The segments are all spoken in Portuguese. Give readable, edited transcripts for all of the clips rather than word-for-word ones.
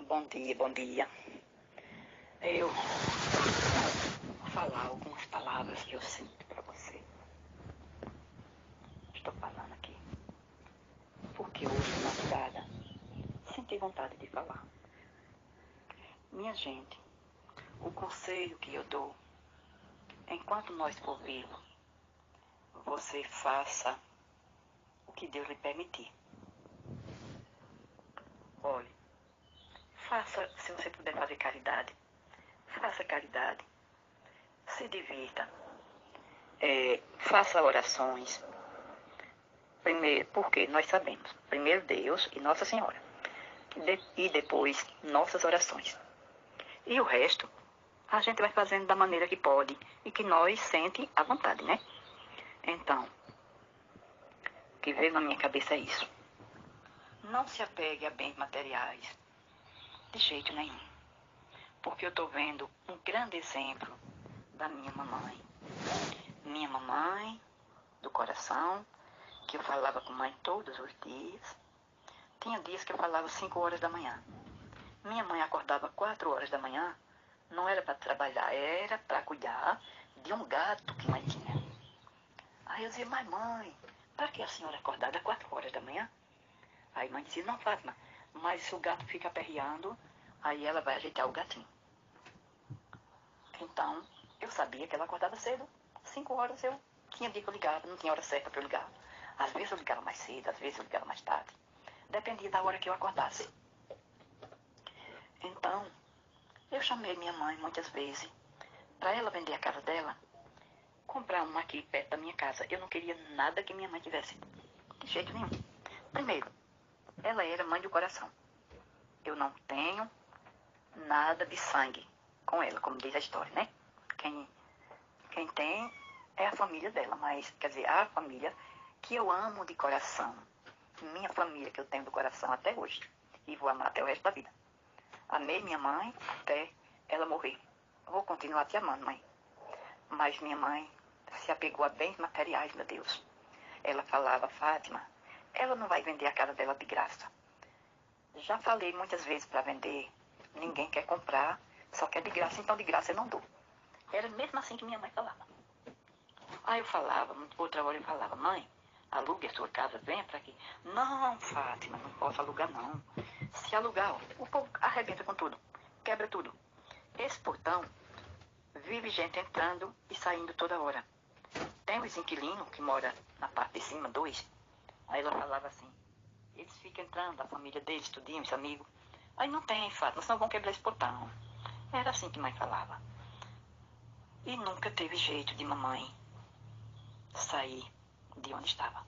Bom dia, bom dia. Eu vou falar algumas palavras que eu sinto para você. Estou falando aqui porque hoje de madrugada senti vontade de falar. Minha gente, o conselho que eu dou, enquanto nós for vivo, você faça o que Deus lhe permitir. Olhe, faça, se você puder fazer caridade, faça caridade, se divirta, faça orações. Primeiro, porque nós sabemos, primeiro Deus e Nossa Senhora, e depois nossas orações. E o resto, a gente vai fazendo da maneira que pode e que nós sente à vontade, né? Então, o que veio na minha cabeça é isso. Não se apegue a bens materiais, de jeito nenhum. Porque eu estou vendo um grande exemplo da minha mamãe. Minha mamãe, do coração, que eu falava com a mãe todos os dias. Tinha dias que eu falava 5 horas da manhã. Minha mãe acordava 4 horas da manhã, não era para trabalhar, era para cuidar de um gato que mãe tinha. Aí eu dizia, mas mãe, para que a senhora acordada 4 horas da manhã? Aí mãe dizia, não, Fátima, mas se o gato fica aperreando, aí ela vai ajeitar o gatinho. Então, eu sabia que ela acordava cedo. 5 horas eu tinha dia que eu ligava, não tinha hora certa para eu ligar. Às vezes eu ligava mais cedo, às vezes eu ligava mais tarde. Dependia da hora que eu acordasse. Então, eu chamei minha mãe muitas vezes para ela vender a casa dela, comprar uma aqui perto da minha casa. Eu não queria nada que minha mãe tivesse. De jeito nenhum. Primeiro, ela era mãe do coração. Eu não tenho nada de sangue com ela, como diz a história, né? Quem tem é a família dela, mas, quer dizer, a família que eu amo de coração. Minha família que eu tenho do coração até hoje. E vou amar até o resto da vida. Amei minha mãe até ela morrer. Vou continuar te amando, mãe. Mas minha mãe se apegou a bens materiais, meu Deus. Ela falava, Fátima, ela não vai vender a casa dela de graça. Já falei muitas vezes para vender. Ninguém quer comprar, só quer de graça, então de graça eu não dou. Era mesmo assim que minha mãe falava. Aí eu falava, outra hora eu falava, mãe, alugue a sua casa, venha para aqui. Não, Fátima, não posso alugar não. Se alugar, o povo arrebenta com tudo, quebra tudo. Esse portão vive gente entrando e saindo toda hora. Tem os inquilinos que moram na parte de cima, 2. Aí ela falava assim, eles ficam entrando, a família deles, tudinho, os amigos. Aí não tem, Fátima, senão vão quebrar esse portão. Era assim que mãe falava. E nunca teve jeito de mamãe sair de onde estava.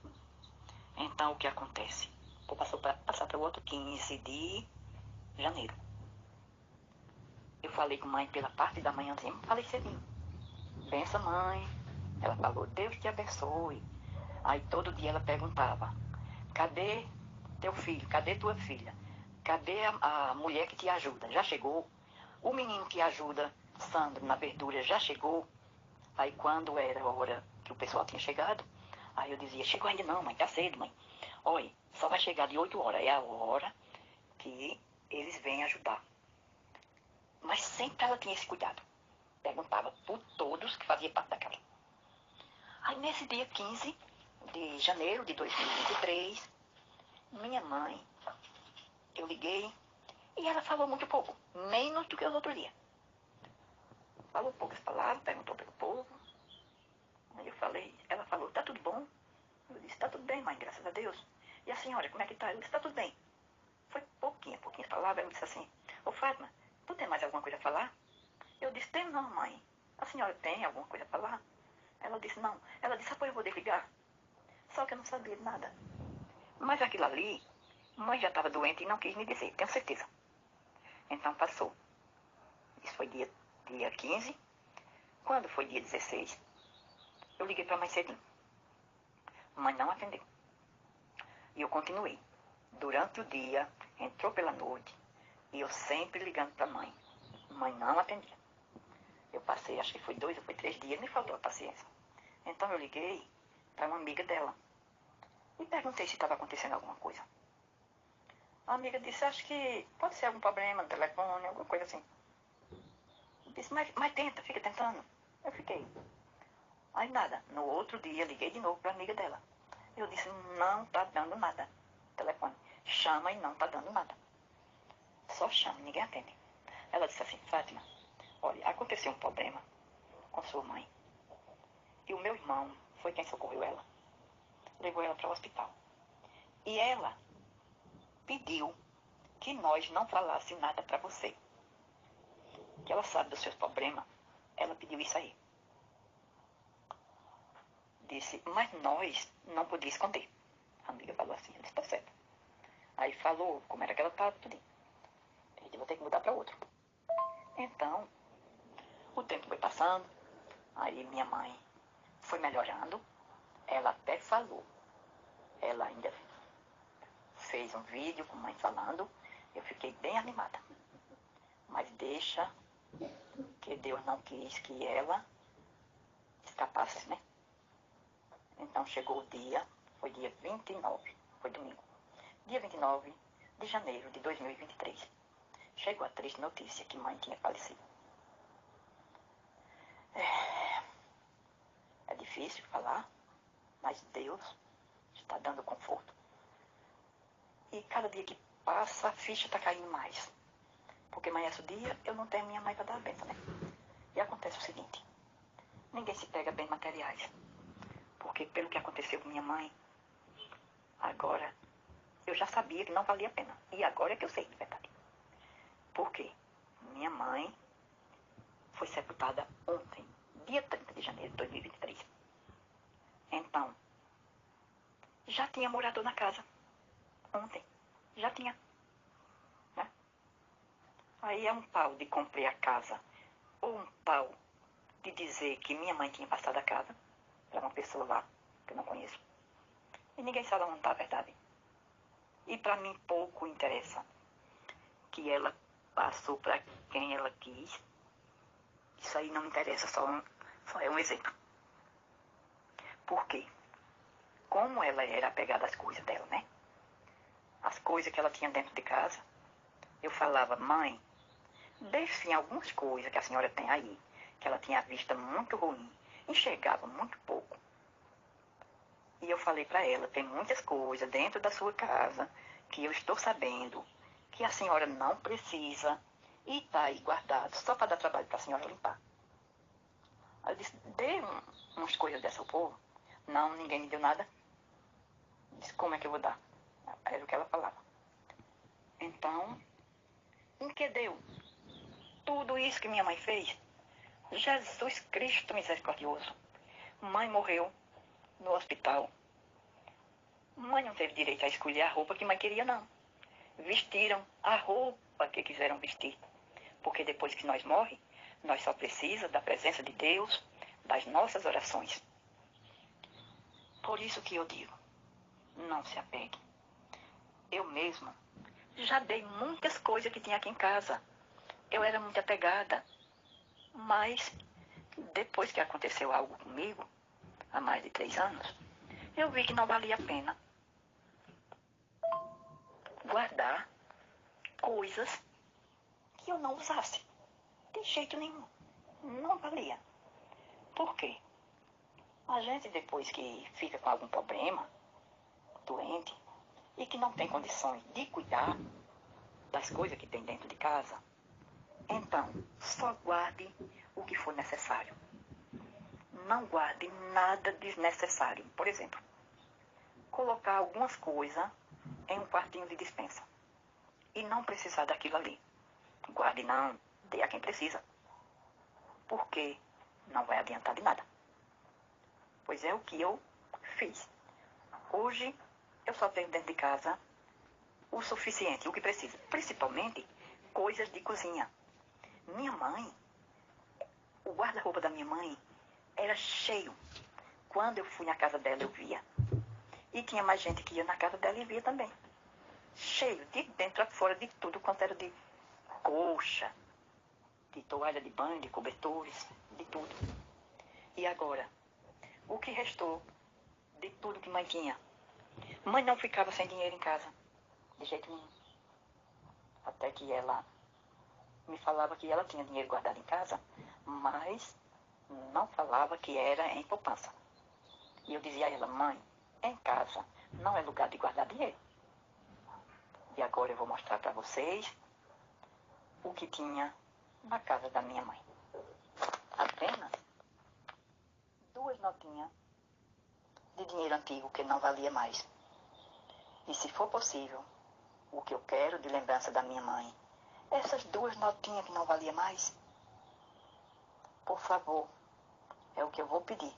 Então, o que acontece? Vou passar para o outro 15 de janeiro. Eu falei com mãe pela parte da manhãzinha, falei cedinho. Benção, mãe. Ela falou, Deus te abençoe. Aí todo dia ela perguntava, cadê teu filho? Cadê tua filha? Cadê a mulher que te ajuda? Já chegou? O menino que ajuda Sandro na verdura já chegou? Aí quando era a hora que o pessoal tinha chegado, aí eu dizia, chegou ainda não, mãe, tá cedo, mãe. Olha, só vai chegar de 8 horas, é a hora que eles vêm ajudar. Mas sempre ela tinha esse cuidado. Perguntava por todos que faziam parte da casa. Aí nesse dia 15 de janeiro de 2023, minha mãe, eu liguei e ela falou muito pouco, menos do que os outros dias. Falou poucas palavras, perguntou pelo povo. Aí eu falei, ela falou, tá tudo bom? Eu disse, tá tudo bem, mãe, graças a Deus. E a senhora, como é que tá? Eu disse, tá tudo bem. Foi pouquinhas palavras. Ela disse assim, ô Fátima, tu tem mais alguma coisa a falar? Eu disse, tem não, mãe. A senhora tem alguma coisa a falar? Ela disse, não. Ela disse, eu vou desligar. Só que eu não sabia de nada. Mas aquilo ali, mãe já estava doente e não quis me dizer, tenho certeza. Então passou. Isso foi dia 15. Quando foi dia 16, eu liguei para mãe cedinho. Mãe não atendeu. E eu continuei. Durante o dia, entrou pela noite, e eu sempre ligando para mãe. Mãe não atendia. Eu passei, acho que foi 2 ou foi 3 dias, me faltou a paciência. Então eu liguei para uma amiga dela e perguntei se estava acontecendo alguma coisa. A amiga disse, acho que pode ser algum problema no telefone, alguma coisa assim. Eu disse, mas tenta, fica tentando. Eu fiquei. Aí nada. No outro dia, liguei de novo para a amiga dela. Eu disse, não tá dando nada. Telefone. Chama e não tá dando nada. Só chama, ninguém atende. Ela disse assim, Fátima, olha, aconteceu um problema com sua mãe. E o meu irmão foi quem socorreu ela. Levou ela para o hospital. E ela pediu que nós não falássemos nada para você. Que ela sabe dos seus problemas. Ela pediu isso aí. Disse, mas nós não podíamos esconder. A amiga falou assim, eu disse, tá certo. Aí falou como era que ela estava, tudo. Eu disse, vou ter que mudar para outro. Então, o tempo foi passando. Aí minha mãe foi melhorando. Ela até falou. Ela ainda fez um vídeo com a mãe falando. Eu fiquei bem animada. Mas deixa que Deus não quis que ela escapasse, né? Então chegou o dia, foi dia 29, foi domingo. Dia 29 de janeiro de 2023. Chegou a triste notícia que mãe tinha falecido. É difícil falar, mas Deus está dando conforto. E cada dia que passa, a ficha está caindo mais. Porque amanhece o dia, eu não tenho minha mãe para dar a benção, né? E acontece o seguinte, ninguém se pega bem materiais. Porque pelo que aconteceu com minha mãe, agora eu já sabia que não valia a pena. E agora é que eu sei de verdade. Por quê? Minha mãe foi sepultada ontem, dia 30 de janeiro de 2023. Então, já tinha morador na casa. Ontem. Já tinha. Né? Aí é um pau de comprar a casa. Ou um pau de dizer que minha mãe tinha passado a casa para uma pessoa lá que eu não conheço. E ninguém sabe onde está a verdade. E para mim pouco interessa que ela passou para quem ela quis. Isso aí não me interessa, só é um exemplo. Por quê? Como ela era apegada às coisas dela, né? As coisas que ela tinha dentro de casa. Eu falava, mãe, deixe em algumas coisas que a senhora tem aí, que ela tinha a vista muito ruim, enxergava muito pouco. E eu falei para ela, tem muitas coisas dentro da sua casa que eu estou sabendo que a senhora não precisa e está aí guardado só para dar trabalho para a senhora limpar. Aí eu disse, dê umas coisas dessa ao povo. Não, ninguém me deu nada. Disse, como é que eu vou dar? Era o que ela falava. Então, em que deu? Tudo isso que minha mãe fez? Jesus Cristo misericordioso. Mãe morreu no hospital. Mãe não teve direito a escolher a roupa que mãe queria, não. Vestiram a roupa que quiseram vestir. Porque depois que nós morremos, nós só precisamos da presença de Deus, das nossas orações. Por isso que eu digo, não se apegue. Eu mesma já dei muitas coisas que tinha aqui em casa. Eu era muito apegada. Mas, depois que aconteceu algo comigo, há mais de 3 anos, eu vi que não valia a pena guardar coisas que eu não usasse. De jeito nenhum. Não valia. Por quê? A gente, depois que fica com algum problema, doente, e que não tem condições de cuidar das coisas que tem dentro de casa, então, só guarde o que for necessário. Não guarde nada desnecessário. Por exemplo, colocar algumas coisas em um quartinho de despensa e não precisar daquilo ali. Guarde não, dê a quem precisa. Porque não vai adiantar de nada. Pois é o que eu fiz. Hoje, eu só tenho dentro de casa o suficiente, o que precisa. Principalmente, coisas de cozinha. Minha mãe, o guarda-roupa da minha mãe era cheio. Quando eu fui na casa dela, eu via. E tinha mais gente que ia na casa dela e via também. Cheio, de dentro a fora, de tudo quanto era de colcha, de toalha de banho, de cobertores, de tudo. E agora, o que restou de tudo que mãe tinha? Mãe não ficava sem dinheiro em casa, de jeito nenhum. Até que ela me falava que ela tinha dinheiro guardado em casa, mas não falava que era em poupança. E eu dizia a ela: mãe, em casa não é lugar de guardar dinheiro. E agora eu vou mostrar para vocês o que tinha na casa da minha mãe. Apenas 2 notinhas de dinheiro antigo que não valia mais. E se for possível, o que eu quero de lembrança da minha mãe, essas 2 notinhas que não valia mais, por favor, é o que eu vou pedir.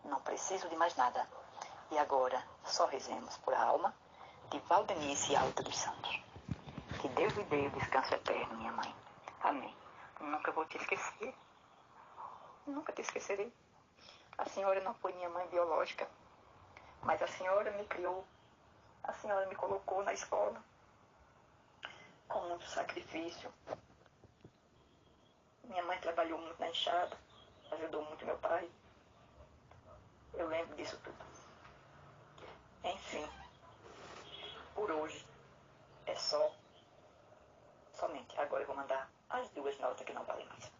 Não preciso de mais nada. E agora só rezemos por a alma de Valdenice Alta dos Santos. Que Deus lhe dê o descanso eterno, minha mãe. Amém. Nunca vou te esquecer. Nunca te esquecerei. A senhora não foi minha mãe biológica, mas a senhora me criou. A senhora me colocou na escola com muito sacrifício. Minha mãe trabalhou muito na enxada, ajudou muito meu pai. Eu lembro disso tudo. Enfim, por hoje é somente. Agora eu vou mandar as 2 notas que não valem mais.